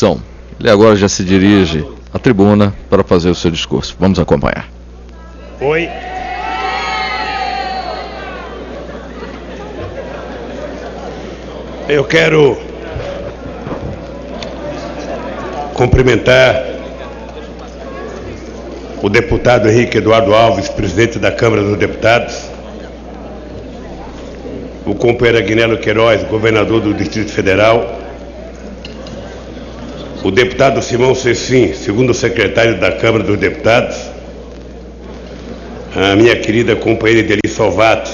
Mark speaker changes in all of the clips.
Speaker 1: eleição. Ele agora já se dirige à tribuna para fazer o seu discurso. Vamos acompanhar.
Speaker 2: Oi. Eu quero cumprimentar o deputado Henrique Eduardo Alves, presidente da Câmara dos Deputados, o companheiro Agnello Queiroz, governador do Distrito Federal, o deputado Simão Cecim, segundo secretário da Câmara dos Deputados, a minha querida companheira Ideli Salvato,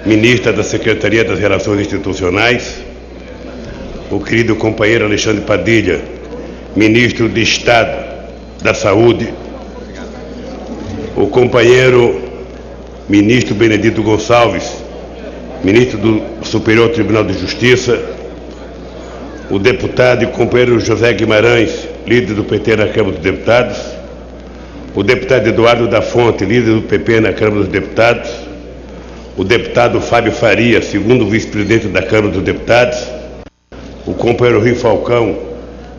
Speaker 2: ministra da Secretaria das Relações Institucionais, o querido companheiro Alexandre Padilha, ministro de Estado da Saúde, o companheiro ministro Benedito Gonçalves, ministro do Superior Tribunal de Justiça, o deputado e companheiro José Guimarães, líder do PT na Câmara dos Deputados, o deputado Eduardo da Fonte, líder do PP na Câmara dos Deputados, o deputado Fábio Faria, segundo vice-presidente da Câmara dos Deputados, o companheiro Rio Falcão,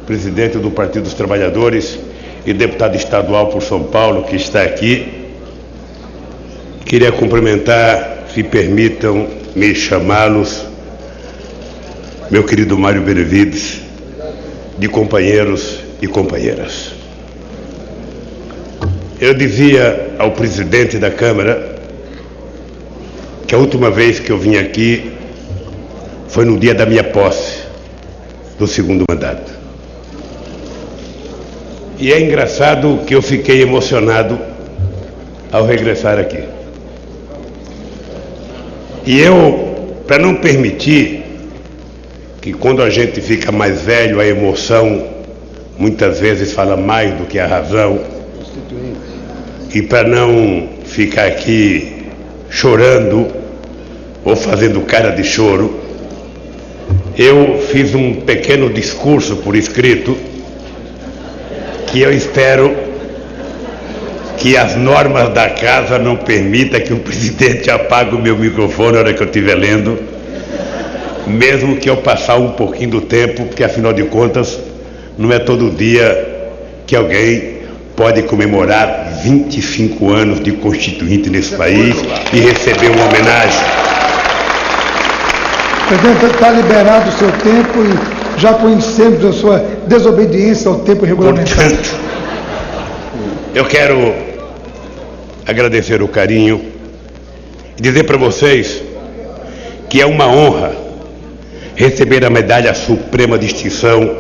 Speaker 2: presidente do Partido dos Trabalhadores e deputado estadual por São Paulo, que está aqui. Queria cumprimentar, se permitam me chamá-los, meu querido Mário Benevides, de companheiros e companheiras. Eu dizia ao presidente da Câmara que a última vez que eu vim aqui foi no dia da minha posse do segundo mandato. E é engraçado que eu fiquei emocionado ao regressar aqui. E eu, para não permitir que quando a gente fica mais velho, a emoção muitas vezes fala mais do que a razão, e para não ficar aqui chorando ou fazendo cara de choro, eu fiz um pequeno discurso por escrito que eu espero que as normas da casa não permitam que o presidente apague o meu microfone na hora que eu estiver lendo, mesmo que eu passar um pouquinho do tempo, porque afinal de contas não é todo dia que alguém pode comemorar 25 anos de Constituinte nesse país e receber uma homenagem.
Speaker 3: Presidente, está liberado o seu tempo e já conhecemos a sua desobediência ao tempo regulamentar.
Speaker 2: Portanto, eu quero agradecer o carinho e dizer para vocês que é uma honra receber a medalha suprema de distinção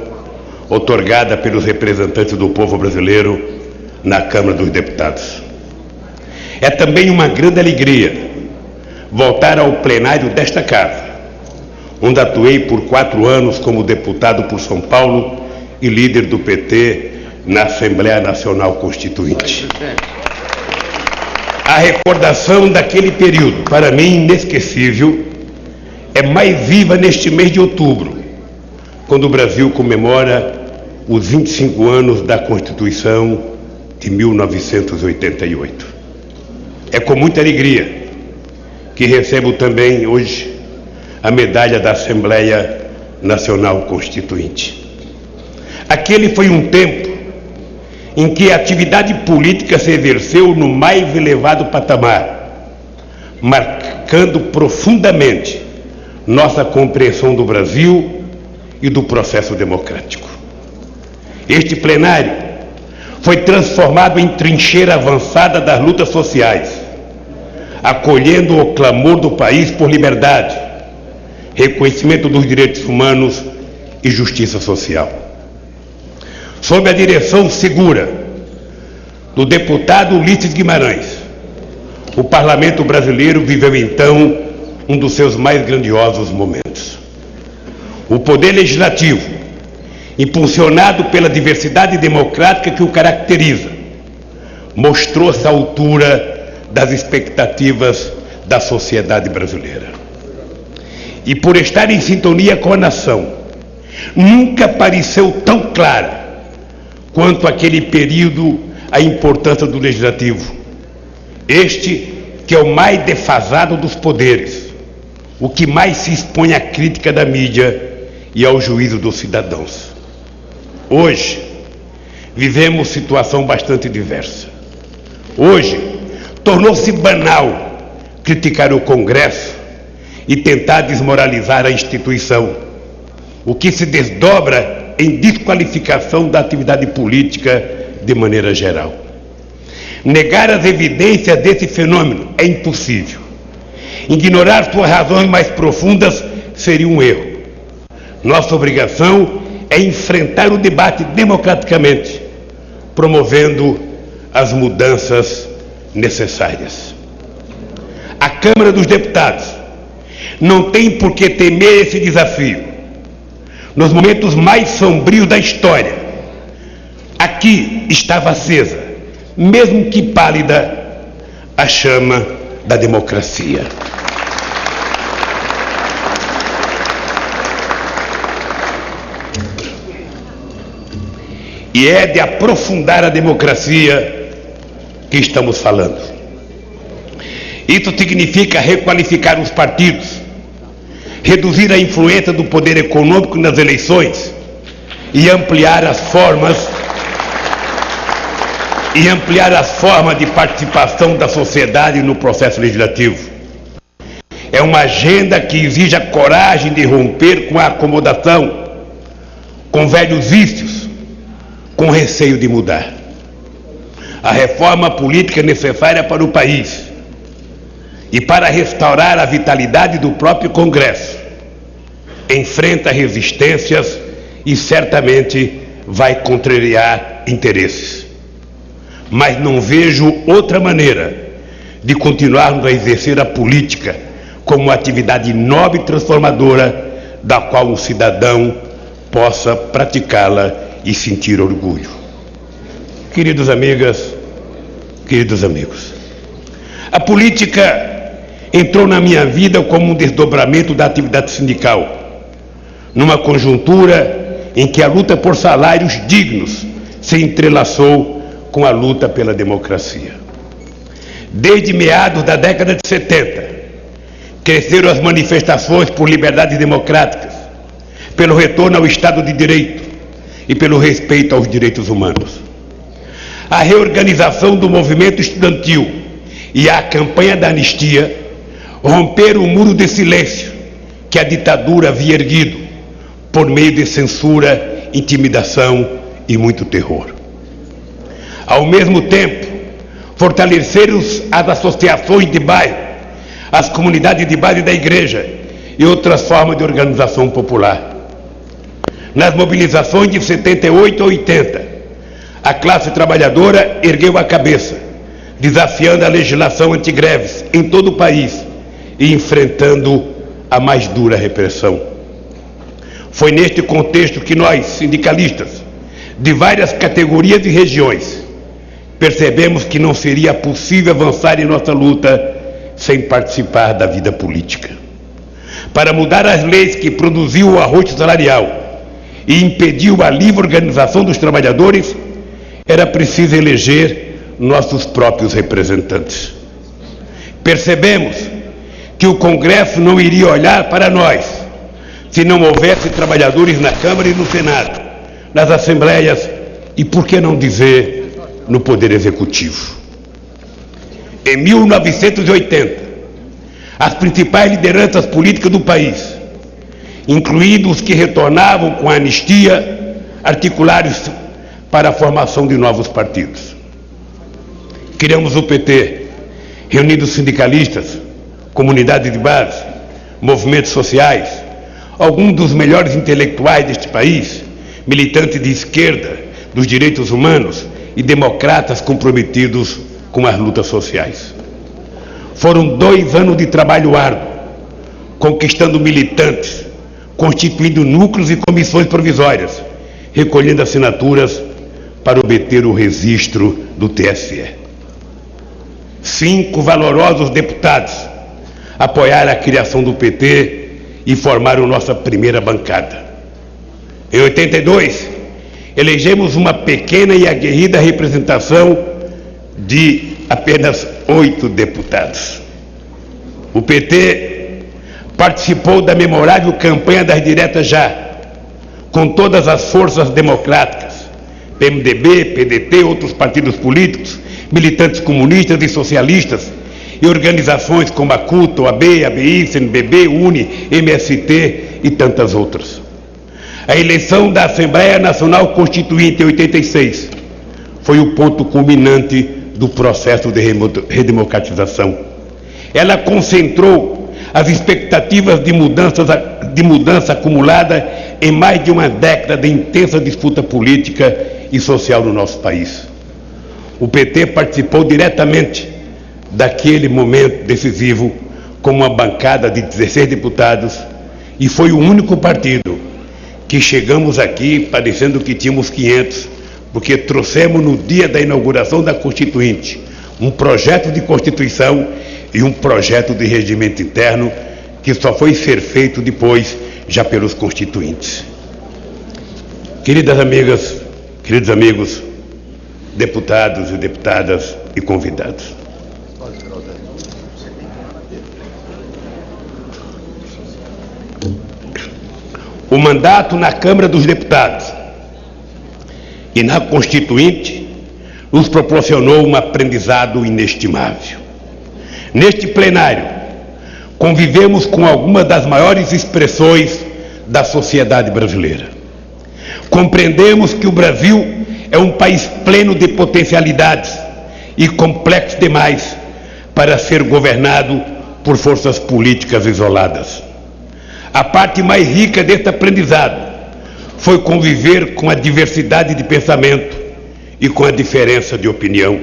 Speaker 2: outorgada pelos representantes do povo brasileiro na Câmara dos Deputados. É também uma grande alegria voltar ao plenário desta casa, onde atuei por 4 anos como deputado por São Paulo e líder do PT na Assembleia Nacional Constituinte. A recordação daquele período, para mim inesquecível, é mais viva neste mês de outubro, quando o Brasil comemora os 25 anos da Constituição de 1988. É com muita alegria que recebo também hoje a medalha da Assembleia Nacional Constituinte. Aquele foi um tempo em que a atividade política se exerceu no mais elevado patamar, marcando profundamente nossa compreensão do Brasil e do processo democrático. Este plenário foi transformado em trincheira avançada das lutas sociais, acolhendo o clamor do país por liberdade, reconhecimento dos direitos humanos e justiça social. Sob a direção segura do deputado Ulisses Guimarães, o parlamento brasileiro viveu então um dos seus mais grandiosos momentos. O poder legislativo, impulsionado pela diversidade democrática que o caracteriza, mostrou-se à altura das expectativas da sociedade brasileira. E por estar em sintonia com a nação, nunca pareceu tão clara quanto aquele período a importância do legislativo, este que é o mais defasado dos poderes, o que mais se expõe à crítica da mídia e ao juízo dos cidadãos. Hoje, vivemos situação bastante diversa. Hoje, tornou-se banal criticar o Congresso e tentar desmoralizar a instituição, o que se desdobra em desqualificação da atividade política de maneira geral. Negar as evidências desse fenômeno é impossível. Ignorar suas razões mais profundas seria um erro. Nossa obrigação é enfrentar o debate democraticamente, promovendo as mudanças necessárias. A Câmara dos Deputados não tem por que temer esse desafio. Nos momentos mais sombrios da história, aqui estava acesa, mesmo que pálida, a chama da democracia. E é de aprofundar a democracia que estamos falando. Isso significa requalificar os partidos, reduzir a influência do poder econômico nas eleições e ampliar as formas de participação da sociedade no processo legislativo. É uma agenda que exige a coragem de romper com a acomodação, com velhos vícios, com receio de mudar. A reforma política é necessária para o país e para restaurar a vitalidade do próprio Congresso. Enfrenta resistências e certamente vai contrariar interesses. Mas não vejo outra maneira de continuarmos a exercer a política como uma atividade nobre e transformadora da qual um cidadão possa praticá-la e sentir orgulho. Queridas amigas, queridos amigos, a política entrou na minha vida como um desdobramento da atividade sindical, numa conjuntura em que a luta por salários dignos se entrelaçou com a luta pela democracia. Desde meados da década de 70, cresceram as manifestações por liberdades democráticas, pelo retorno ao Estado de Direito e pelo respeito aos direitos humanos. A reorganização do movimento estudantil e a campanha da anistia romperam o muro de silêncio que a ditadura havia erguido por meio de censura, intimidação e muito terror. Ao mesmo tempo, fortaleceram as associações de bairro, as comunidades de base da igreja e outras formas de organização popular. Nas mobilizações de 78 a 80, a classe trabalhadora ergueu a cabeça, desafiando a legislação antigreves em todo o país e enfrentando a mais dura repressão. Foi neste contexto que nós, sindicalistas, de várias categorias e regiões, percebemos que não seria possível avançar em nossa luta sem participar da vida política. Para mudar as leis que produziam o arrocho salarial e impediu a livre organização dos trabalhadores, era preciso eleger nossos próprios representantes. Percebemos que o Congresso não iria olhar para nós se não houvesse trabalhadores na Câmara e no Senado, nas Assembleias e, por que não dizer, no Poder Executivo. Em 1980, as principais lideranças políticas do país, incluindo os que retornavam com a anistia, articularam-se para a formação de novos partidos. Criamos o PT, reunindo sindicalistas, comunidades de base, movimentos sociais, alguns dos melhores intelectuais deste país, militantes de esquerda, dos direitos humanos e democratas comprometidos com as lutas sociais. Foram 2 anos de trabalho árduo, conquistando militantes, constituindo núcleos e comissões provisórias, recolhendo assinaturas para obter o registro do TSE. 5 valorosos deputados apoiaram a criação do PT e formaram nossa primeira bancada. Em 82, elegemos uma pequena e aguerrida representação de apenas 8 deputados. O PT participou da memorável campanha das diretas já, com todas as forças democráticas, PMDB, PDT, outros partidos políticos, militantes comunistas e socialistas, e organizações como a CUT, OAB, ABI, CNBB, UNE, MST e tantas outras. A eleição da Assembleia Nacional Constituinte em 86 foi o ponto culminante do processo de redemocratização. Ela concentrou as expectativas de mudança acumulada em mais de uma década de intensa disputa política e social no nosso país. O PT participou diretamente daquele momento decisivo com uma bancada de 16 deputados e foi o único partido que chegamos aqui parecendo que tínhamos 500, porque trouxemos no dia da inauguração da Constituinte um projeto de Constituição e um projeto de regimento interno que só foi ser feito depois, já pelos constituintes. Queridas amigas, queridos amigos, deputados e deputadas e convidados. O mandato na Câmara dos Deputados e na Constituinte nos proporcionou um aprendizado inestimável. Neste plenário, convivemos com algumas das maiores expressões da sociedade brasileira. Compreendemos que o Brasil é um país pleno de potencialidades e complexo demais para ser governado por forças políticas isoladas. A parte mais rica deste aprendizado foi conviver com a diversidade de pensamento e com a diferença de opinião.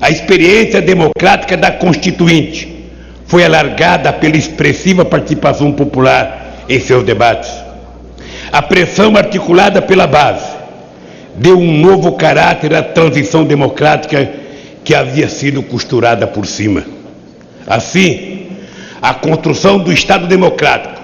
Speaker 2: A experiência democrática da Constituinte foi alargada pela expressiva participação popular em seus debates. A pressão articulada pela base deu um novo caráter à transição democrática que havia sido costurada por cima. Assim, a construção do Estado Democrático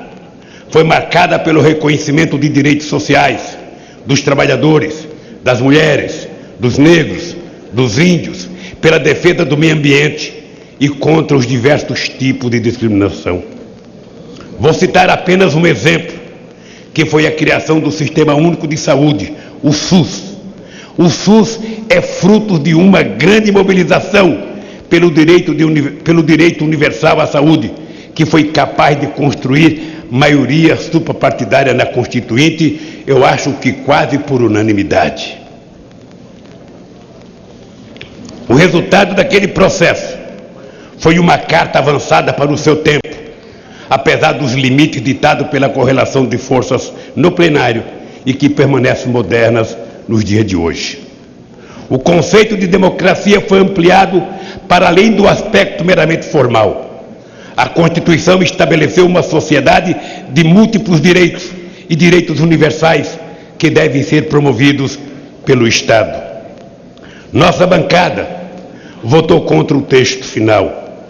Speaker 2: foi marcada pelo reconhecimento de direitos sociais dos trabalhadores, das mulheres, dos negros, dos índios, pela defesa do meio ambiente e contra os diversos tipos de discriminação. Vou citar apenas um exemplo, que foi a criação do Sistema Único de Saúde, o SUS. O SUS é fruto de uma grande mobilização pelo direito universal à saúde, que foi capaz de construir maioria suprapartidária na Constituinte, eu acho que quase por unanimidade. O resultado daquele processo foi uma carta avançada para o seu tempo, apesar dos limites ditados pela correlação de forças no plenário e que permanecem modernas nos dias de hoje. O conceito de democracia foi ampliado para além do aspecto meramente formal. A Constituição estabeleceu uma sociedade de múltiplos direitos e direitos universais que devem ser promovidos pelo Estado. Nossa bancada votou contra o texto final,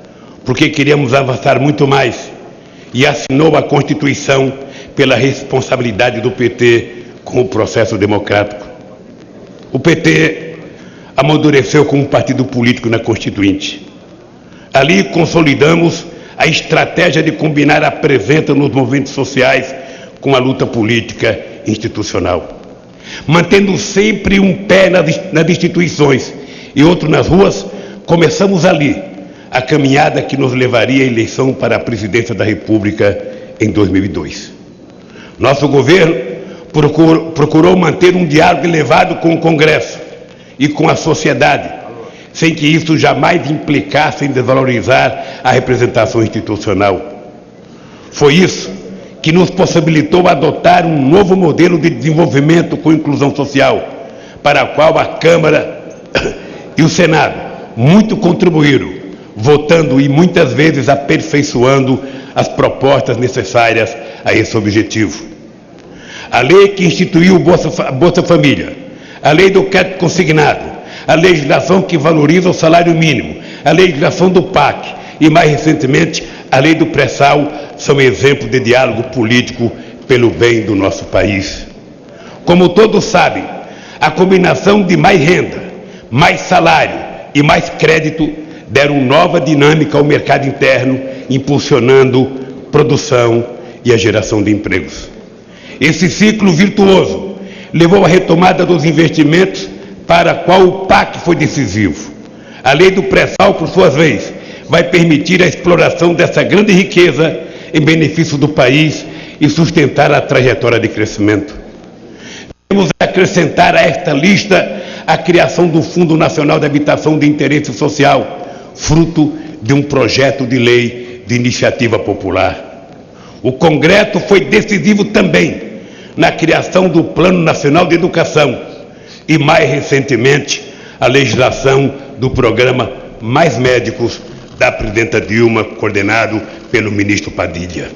Speaker 2: porque queríamos avançar muito mais, e assinou a Constituição pela responsabilidade do PT com o processo democrático. O PT amadureceu como partido político na Constituinte. Ali consolidamos a estratégia de combinar a presença nos movimentos sociais com a luta política institucional, mantendo sempre um pé nas instituições e outro nas ruas. Começamos ali a caminhada que nos levaria à eleição para a presidência da República em 2002. Nosso governo procurou manter um diálogo elevado com o Congresso e com a sociedade, sem que isso jamais implicasse em desvalorizar a representação institucional. Foi isso que nos possibilitou adotar um novo modelo de desenvolvimento com inclusão social, para o qual a Câmara e o Senado muito contribuíram, votando e muitas vezes aperfeiçoando as propostas necessárias a esse objetivo. A lei que instituiu a Bolsa Família, a lei do crédito consignado, a legislação que valoriza o salário mínimo, a legislação do PAC e, mais recentemente, a lei do pré-sal são exemplos de diálogo político pelo bem do nosso país. Como todos sabem, a combinação de mais renda, mais salário e mais crédito deram nova dinâmica ao mercado interno, impulsionando produção e a geração de empregos. Esse ciclo virtuoso levou à retomada dos investimentos, para a qual o PAC foi decisivo. A lei do pré-sal, por sua vez, vai permitir a exploração dessa grande riqueza em benefício do país e sustentar a trajetória de crescimento. Devemos acrescentar a esta lista a criação do Fundo Nacional de Habitação de Interesse Social, fruto de um projeto de lei de iniciativa popular. O Congresso foi decisivo também na criação do Plano Nacional de Educação e, mais recentemente, a legislação do programa Mais Médicos da presidenta Dilma, coordenado pelo ministro Padilha.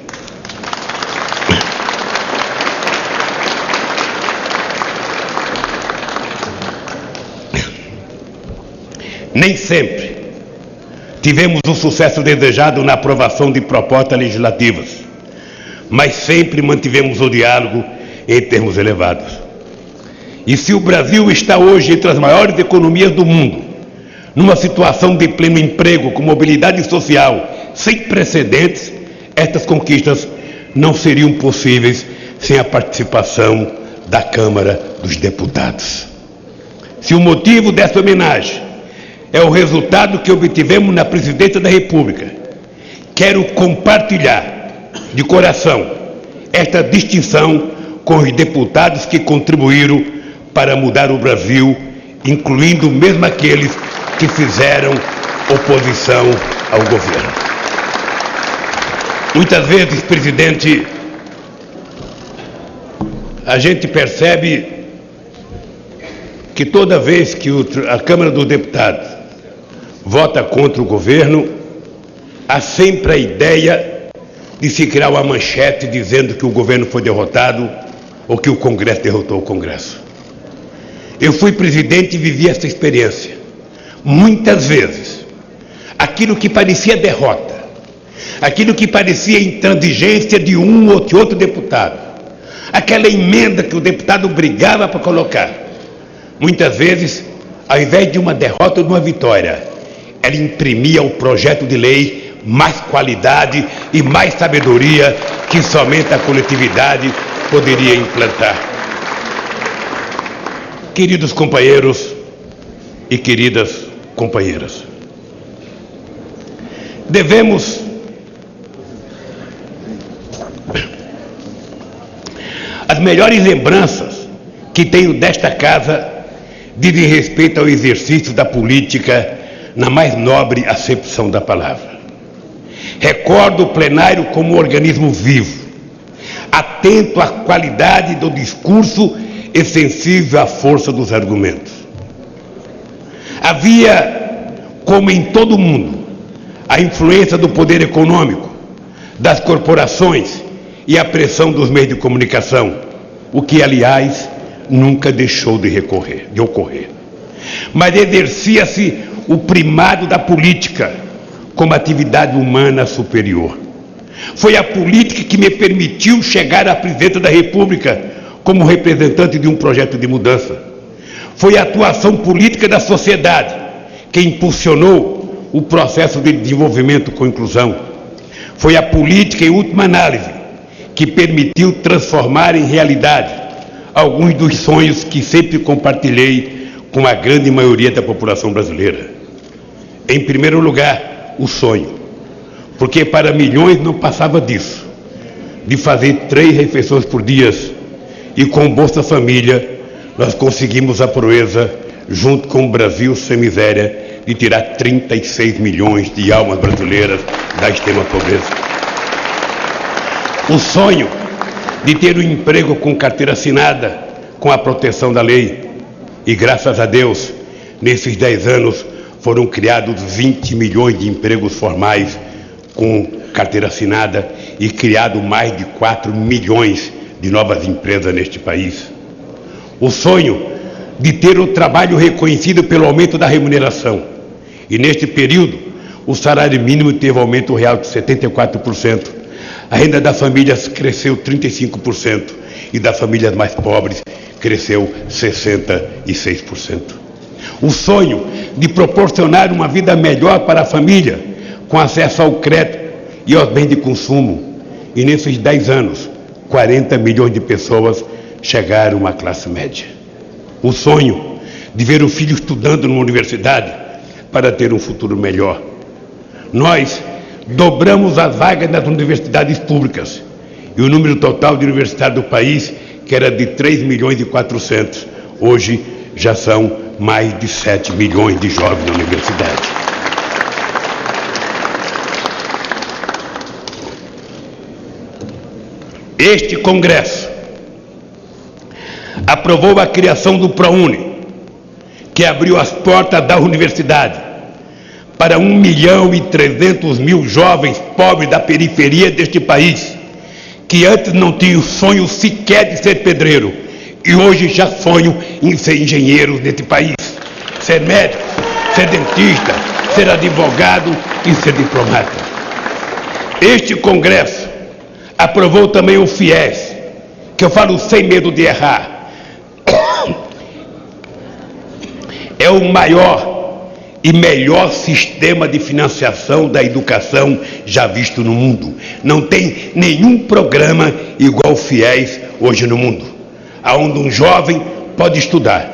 Speaker 2: Nem sempre tivemos o sucesso desejado na aprovação de propostas legislativas, mas sempre mantivemos o diálogo em termos elevados. E se o Brasil está hoje entre as maiores economias do mundo, numa situação de pleno emprego, com mobilidade social sem precedentes, estas conquistas não seriam possíveis sem a participação da Câmara dos Deputados. Se o motivo dessa homenagem é o resultado que obtivemos na Presidência da República, quero compartilhar de coração esta distinção com os deputados que contribuíram para mudar o Brasil, incluindo mesmo aqueles que fizeram oposição ao governo. Muitas vezes, presidente, a gente percebe que toda vez que a Câmara dos Deputados vota contra o governo, há sempre a ideia de se criar uma manchete dizendo que o governo foi derrotado ou que o Congresso derrotou o Congresso. Eu fui presidente e vivi essa experiência. Muitas vezes, aquilo que parecia derrota, aquilo que parecia intransigência de um ou de outro deputado, aquela emenda que o deputado brigava para colocar, muitas vezes, ao invés de uma derrota ou de uma vitória, ela imprimia ao projeto de lei mais qualidade e mais sabedoria que somente a coletividade poderia implantar. Queridos companheiros e queridas companheiras, devemos as melhores lembranças que tenho desta casa dizem respeito ao exercício da política na mais nobre acepção da palavra. Recordo o plenário como um organismo vivo, atento à qualidade do discurso e sensível à força dos argumentos. Havia, como em todo o mundo, a influência do poder econômico, das corporações e a pressão dos meios de comunicação, o que, aliás, nunca deixou de ocorrer. Mas exercia-se o primado da política como atividade humana superior. Foi a política que me permitiu chegar à presidência da República como representante de um projeto de mudança. Foi a atuação política da sociedade que impulsionou o processo de desenvolvimento com inclusão. Foi a política, em última análise, que permitiu transformar em realidade alguns dos sonhos que sempre compartilhei com a grande maioria da população brasileira. Em primeiro lugar, o sonho, porque para milhões não passava disso, de fazer 3 refeições por dia, e com Bolsa Família nós conseguimos a proeza, junto com o Brasil Sem Miséria, de tirar 36 milhões de almas brasileiras da extrema pobreza. O sonho de ter um emprego com carteira assinada, com a proteção da lei, e graças a Deus, nesses 10 anos, foram criados 20 milhões de empregos formais com carteira assinada e criado mais de 4 milhões de novas empresas neste país. O sonho de ter o trabalho reconhecido pelo aumento da remuneração. E neste período, o salário mínimo teve aumento real de 74%. A renda das famílias cresceu 35% e das famílias mais pobres cresceu 66%. O sonho de proporcionar uma vida melhor para a família, com acesso ao crédito e aos bens de consumo. E nesses 10 anos, 40 milhões de pessoas chegaram à classe média. O sonho de ver o filho estudando numa universidade para ter um futuro melhor. Nós dobramos as vagas nas universidades públicas e o número total de universidades do país, que era de 3 milhões e 400, hoje já são mais de 7 milhões de jovens na universidade. Este Congresso aprovou a criação do ProUni, que abriu as portas da universidade para 1.300.000 jovens pobres da periferia deste país, que antes não tinham sonho sequer de ser pedreiro, e hoje já sonham em ser engenheiros nesse país, ser médico, ser dentista, ser advogado e ser diplomata. Este Congresso aprovou também o FIES, que eu falo sem medo de errar, é o maior e melhor sistema de financiação da educação já visto no mundo. Não tem nenhum programa igual o FIES hoje no mundo, onde um jovem pode estudar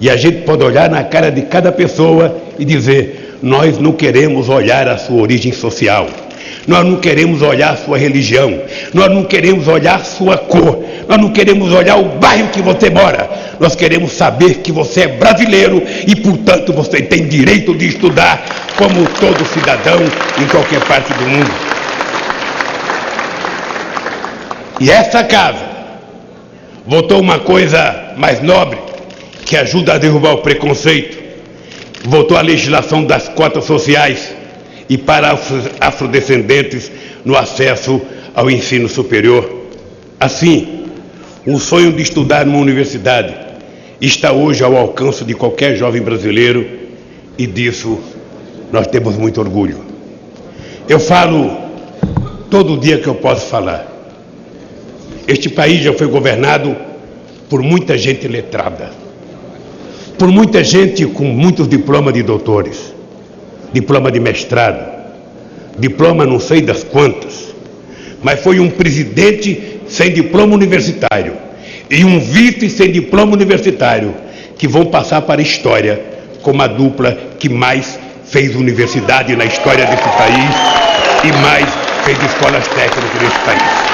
Speaker 2: e a gente pode olhar na cara de cada pessoa e dizer: nós não queremos olhar a sua origem social, nós não queremos olhar a sua religião, nós não queremos olhar a sua cor, nós não queremos olhar o bairro que você mora, nós queremos saber que você é brasileiro e, portanto, você tem direito de estudar como todo cidadão em qualquer parte do mundo. E essa casa votou uma coisa mais nobre, que ajuda a derrubar o preconceito, votou a legislação das cotas sociais e para afrodescendentes no acesso ao ensino superior. Assim, o sonho de estudar numa universidade está hoje ao alcance de qualquer jovem brasileiro e disso nós temos muito orgulho. Eu falo todo dia que eu posso falar. Este país já foi governado por muita gente letrada, por muita gente com muitos diplomas de doutores, diploma de mestrado, diploma não sei das quantas, mas foi um presidente sem diploma universitário e um vice sem diploma universitário que vão passar para a história como a dupla que mais fez universidade na história desse país e mais fez escolas técnicas nesse país.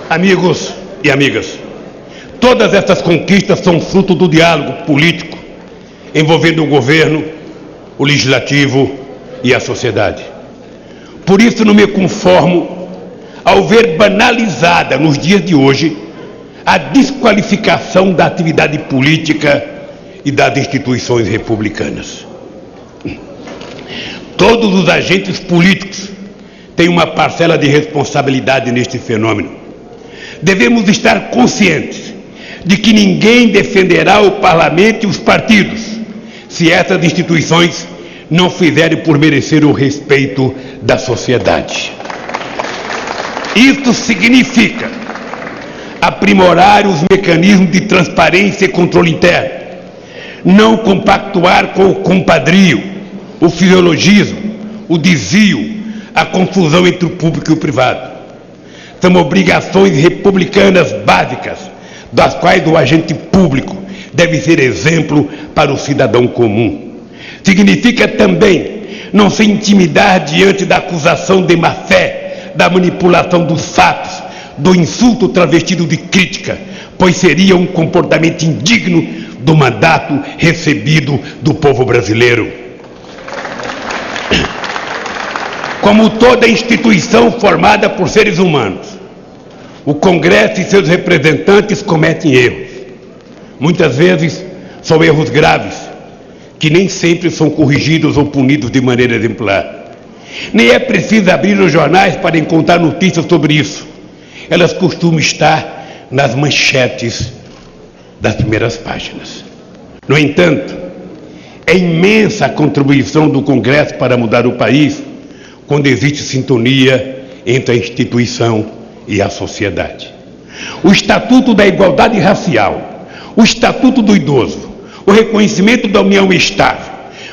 Speaker 2: Amigos e amigas, todas essas conquistas são fruto do diálogo político envolvendo o governo, o legislativo e a sociedade. Por isso não me conformo ao ver banalizada nos dias de hoje a desqualificação da atividade política e das instituições republicanas. Todos os agentes políticos têm uma parcela de responsabilidade neste fenômeno. Devemos estar conscientes de que ninguém defenderá o parlamento e os partidos se essas instituições não fizerem por merecer o respeito da sociedade. Isto significa aprimorar os mecanismos de transparência e controle interno, não compactuar com o compadrio, o fisiologismo, o desvio, a confusão entre o público e o privado. São obrigações republicanas básicas, das quais o agente público deve ser exemplo para o cidadão comum. Significa também não se intimidar diante da acusação de má-fé, da manipulação dos fatos, do insulto travestido de crítica, pois seria um comportamento indigno do mandato recebido do povo brasileiro. Como toda instituição formada por seres humanos, o Congresso e seus representantes cometem erros. Muitas vezes são erros graves, que nem sempre são corrigidos ou punidos de maneira exemplar. Nem é preciso abrir os jornais para encontrar notícias sobre isso. Elas costumam estar nas manchetes das primeiras páginas. No entanto, é imensa a contribuição do Congresso para mudar o país quando existe sintonia entre a instituição e a sociedade. O Estatuto da Igualdade Racial, o Estatuto do Idoso, o reconhecimento da união estável,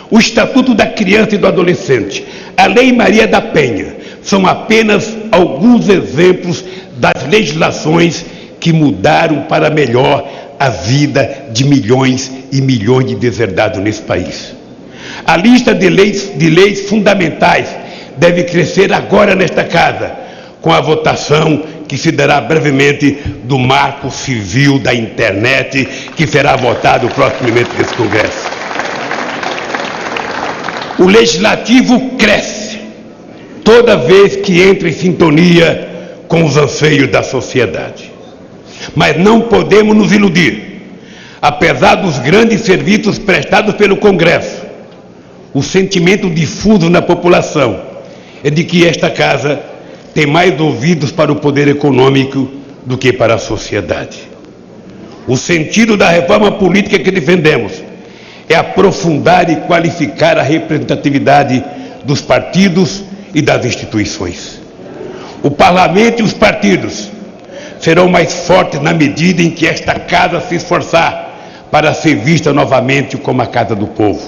Speaker 2: o Estatuto da Criança e do Adolescente, a Lei Maria da Penha, são apenas alguns exemplos das legislações que mudaram para melhor a vida de milhões e milhões de deserdados nesse país. A lista de leis fundamentais deve crescer agora nesta casa, com a votação que se dará brevemente do Marco Civil da Internet, que será votado proximamente nesse Congresso. O Legislativo cresce toda vez que entra em sintonia com os anseios da sociedade. Mas não podemos nos iludir. Apesar dos grandes serviços prestados pelo Congresso, o sentimento difuso na população é de que esta casa tem mais ouvidos para o poder econômico do que para a sociedade. O sentido da reforma política que defendemos é aprofundar e qualificar a representatividade dos partidos e das instituições. O parlamento e os partidos serão mais fortes na medida em que esta casa se esforçar para ser vista novamente como a casa do povo.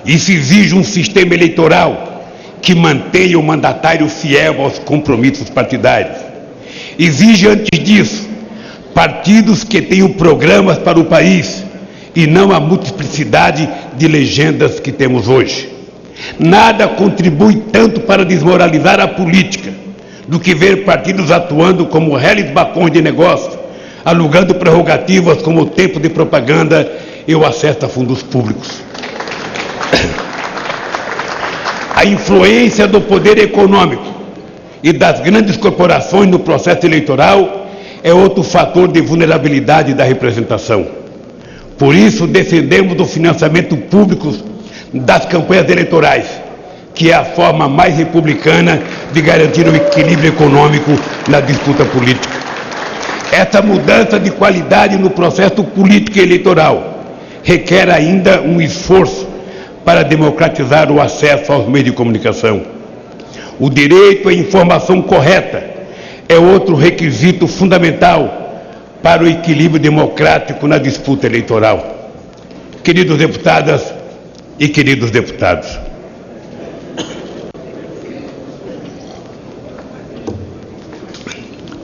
Speaker 2: Isso exige um sistema eleitoral que mantenha o mandatário fiel aos compromissos partidários. Exige, antes disso, partidos que tenham programas para o país e não a multiplicidade de legendas que temos hoje. Nada contribui tanto para desmoralizar a política do que ver partidos atuando como réis bacões de negócio, alugando prerrogativas como o tempo de propaganda e o acesso a fundos públicos. A influência do poder econômico e das grandes corporações no processo eleitoral é outro fator de vulnerabilidade da representação. Por isso, defendemos o financiamento público das campanhas eleitorais, que é a forma mais republicana de garantir o equilíbrio econômico na disputa política. Essa mudança de qualidade no processo político e eleitoral requer ainda um esforço para democratizar o acesso aos meios de comunicação. O direito à informação correta é outro requisito fundamental para o equilíbrio democrático na disputa eleitoral. Queridas deputadas e queridos deputados,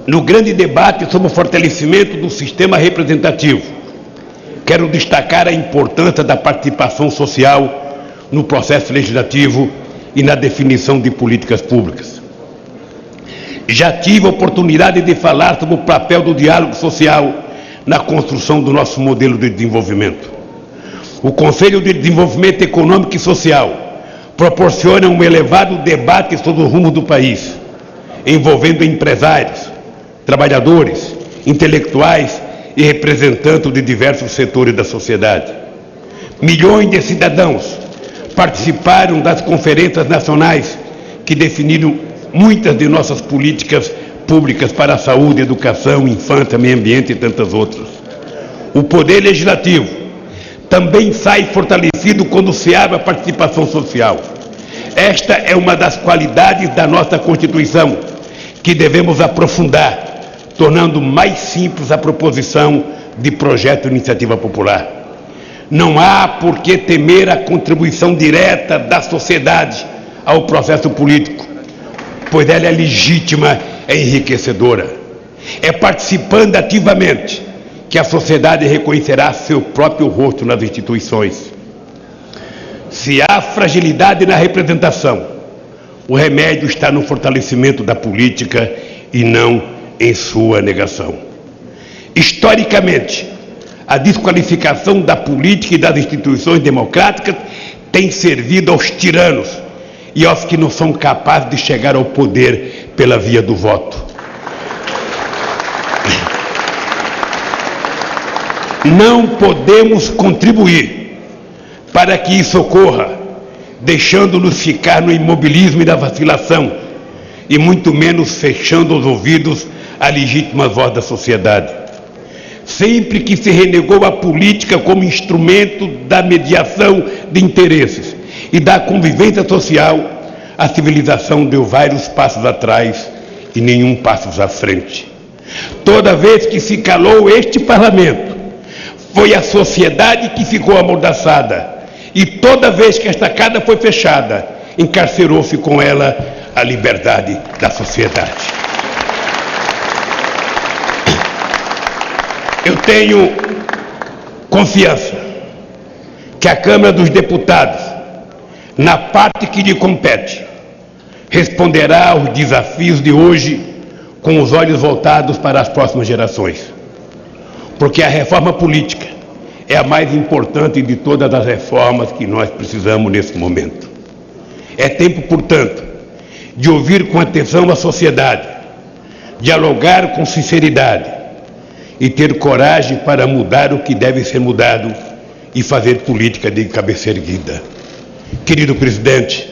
Speaker 2: no grande debate sobre o fortalecimento do sistema representativo, quero destacar a importância da participação social no processo legislativo e na definição de políticas públicas. Já tive a oportunidade de falar sobre o papel do diálogo social na construção do nosso modelo de desenvolvimento. O Conselho de Desenvolvimento Econômico e Social proporciona um elevado debate sobre o rumo do país, envolvendo empresários, trabalhadores, intelectuais e representantes de diversos setores da sociedade. Milhões de cidadãos participaram das conferências nacionais que definiram muitas de nossas políticas públicas para a saúde, educação, infância, meio ambiente e tantas outras. O Poder Legislativo também sai fortalecido quando se abre a participação social. Esta é uma das qualidades da nossa Constituição, que devemos aprofundar, tornando mais simples a proposição de projeto de iniciativa popular. Não há por que temer a contribuição direta da sociedade ao processo político, pois ela é legítima e enriquecedora. É participando ativamente que a sociedade reconhecerá seu próprio rosto nas instituições. Se há fragilidade na representação, o remédio está no fortalecimento da política e não em sua negação. Historicamente, a desqualificação da política e das instituições democráticas tem servido aos tiranos e aos que não são capazes de chegar ao poder pela via do voto. Não podemos contribuir para que isso ocorra, deixando-nos ficar no imobilismo e na vacilação, e muito menos fechando os ouvidos à legítima voz da sociedade. Sempre que se renegou a política como instrumento da mediação de interesses e da convivência social, a civilização deu vários passos atrás e nenhum passo à frente. Toda vez que se calou este parlamento, Foi a sociedade que ficou amordaçada. E toda vez que a estacada foi fechada, encarcerou-se com ela a liberdade da sociedade. Eu tenho confiança que a Câmara dos Deputados, na parte que lhe compete, responderá aos desafios de hoje com os olhos voltados para as próximas gerações. Porque a reforma política é a mais importante de todas as reformas que nós precisamos nesse momento. É tempo, portanto, de ouvir com atenção a sociedade, dialogar com sinceridade e ter coragem para mudar o que deve ser mudado e fazer política de cabeça erguida. Querido presidente,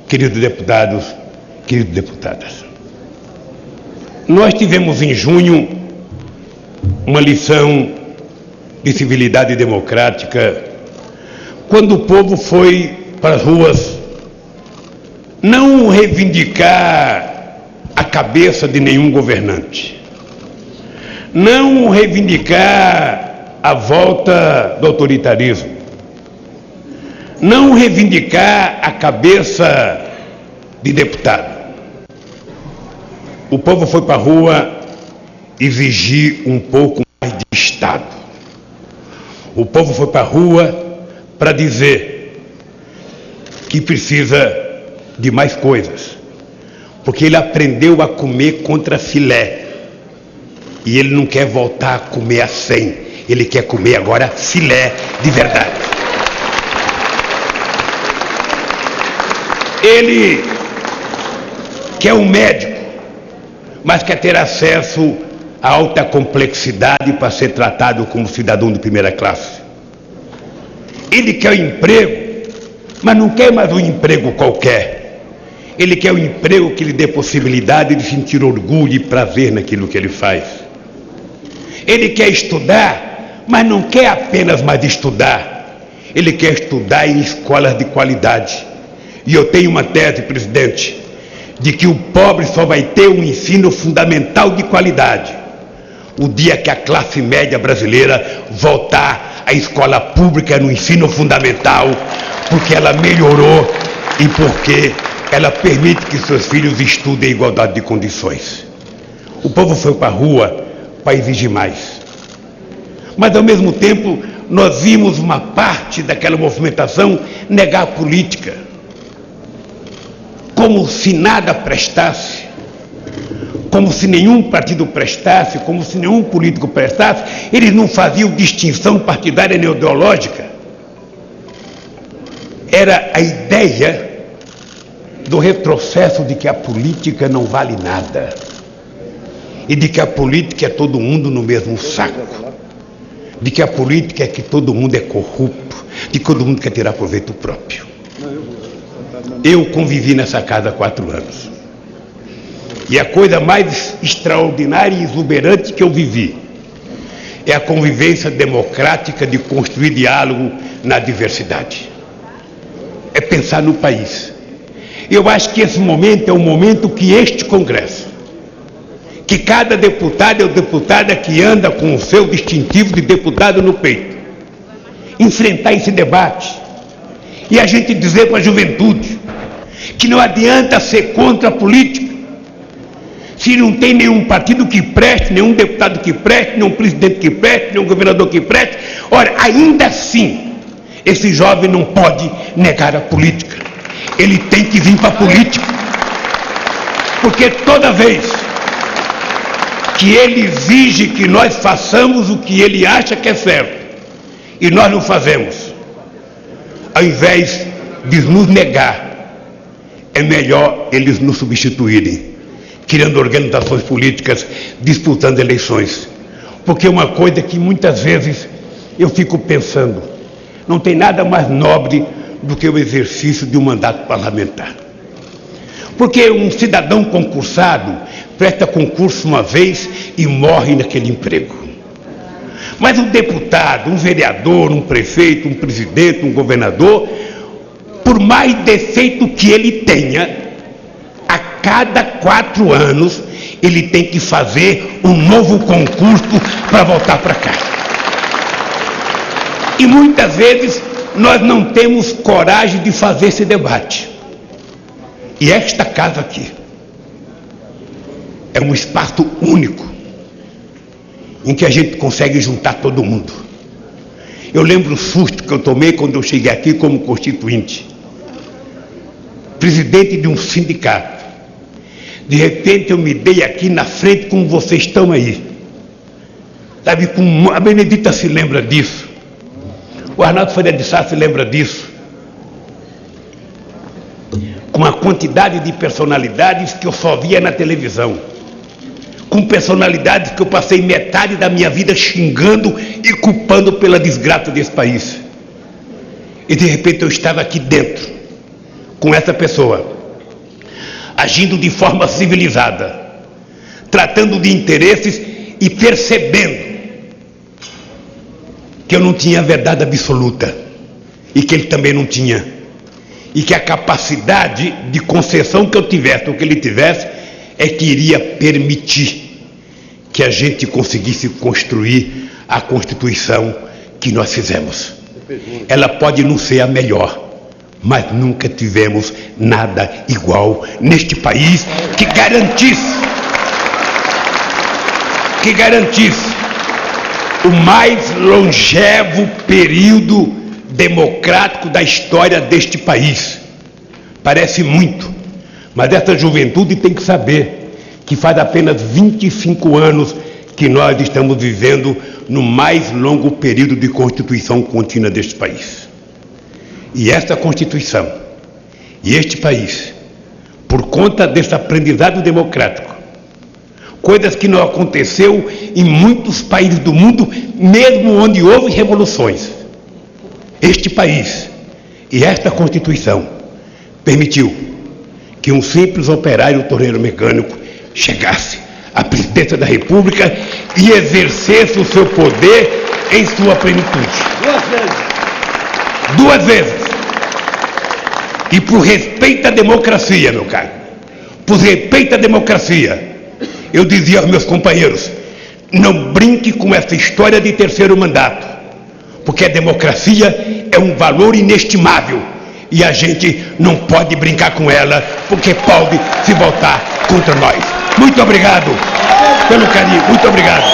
Speaker 2: queridos deputados, queridas deputadas, nós tivemos em junho uma lição de civilidade democrática quando o povo foi para as ruas não reivindicar a cabeça de nenhum governante, não reivindicar a volta do autoritarismo, não reivindicar a cabeça de deputado. O povo foi para a rua exigir um pouco mais de Estado. O povo foi para a rua para dizer que precisa de mais coisas, porque ele aprendeu a comer contra filé e ele não quer voltar a comer a 100, ele quer comer agora filé de verdade. Ele quer um médico, mas quer ter acesso a alta complexidade para ser tratado como cidadão de primeira classe. Ele quer um emprego, mas não quer mais um emprego qualquer. Ele quer um emprego que lhe dê possibilidade de sentir orgulho e prazer naquilo que ele faz. Ele quer estudar, mas não quer apenas mais estudar. Ele quer estudar em escolas de qualidade. E eu tenho uma tese, presidente, de que o pobre só vai ter um ensino fundamental de qualidade o dia que a classe média brasileira voltar à escola pública no ensino fundamental, porque ela melhorou e porque ela permite que seus filhos estudem em igualdade de condições. O povo foi para a rua para exigir mais. Mas, ao mesmo tempo, nós vimos uma parte daquela movimentação negar a política, como se nada prestasse, como se nenhum partido prestasse, como se nenhum político prestasse. Eles não faziam distinção partidária nem ideológica. Era a ideia do retrocesso de que a política não vale nada e de que a política é todo mundo no mesmo saco, de que a política é que todo mundo é corrupto, de que todo mundo quer tirar proveito próprio. Eu convivi nessa casa há 4 anos. E a coisa mais extraordinária e exuberante que eu vivi é a convivência democrática de construir diálogo na diversidade. É pensar no país. Eu acho que esse momento é o momento que este Congresso, que cada deputado ou deputada que anda com o seu distintivo de deputado no peito, enfrentar esse debate e a gente dizer para a juventude que não adianta ser contra a política, se não tem nenhum partido que preste, nenhum deputado que preste, nenhum presidente que preste, nenhum governador que preste. Ora, ainda assim, esse jovem não pode negar a política. Ele tem que vir para a política. Porque toda vez que ele exige que nós façamos o que ele acha que é certo, e nós não fazemos, ao invés de nos negar, é melhor eles nos substituírem, criando organizações políticas, disputando eleições. Porque uma coisa que muitas vezes eu fico pensando, não tem nada mais nobre do que o exercício de um mandato parlamentar. Porque um cidadão concursado presta concurso uma vez e morre naquele emprego. Mas um deputado, um vereador, um prefeito, um presidente, um governador, por mais defeito que ele tenha, a cada 4 anos ele tem que fazer um novo concurso para voltar para cá. E muitas vezes nós não temos coragem de fazer esse debate. E esta casa aqui é um espaço único em que a gente consegue juntar todo mundo. Eu lembro o susto que eu tomei quando eu cheguei aqui como constituinte, presidente de um sindicato. De repente eu me dei aqui na frente como vocês estão aí. Sabe, a Benedita se lembra disso. O Arnaldo Faria de Sá se lembra disso. Com a quantidade de personalidades que eu só via na televisão. Com personalidades que eu passei metade da minha vida xingando e culpando pela desgraça desse país. E de repente eu estava aqui dentro, com essa pessoa, agindo de forma civilizada, tratando de interesses e percebendo que eu não tinha a verdade absoluta e que ele também não tinha, e que a capacidade de concessão que eu tivesse ou que ele tivesse é que iria permitir que a gente conseguisse construir a Constituição que nós fizemos. Ela pode não ser a melhor, mas nunca tivemos nada igual neste país que garantisse o mais longevo período democrático da história deste país. Parece muito, mas essa juventude tem que saber que faz apenas 25 anos que nós estamos vivendo no mais longo período de constituição contínua deste país. E esta Constituição e este país, por conta desse aprendizado democrático, coisas que não aconteceu em muitos países do mundo, mesmo onde houve revoluções, este país e esta Constituição permitiu que um simples operário torneiro mecânico chegasse à presidência da República e exercesse o seu poder em sua plenitude. Duas vezes. E por respeito à democracia, meu caro, por respeito à democracia, eu dizia aos meus companheiros, não brinque com essa história de terceiro mandato, porque a democracia é um valor inestimável e a gente não pode brincar com ela, porque pode se voltar contra nós. Muito obrigado pelo carinho, muito obrigado.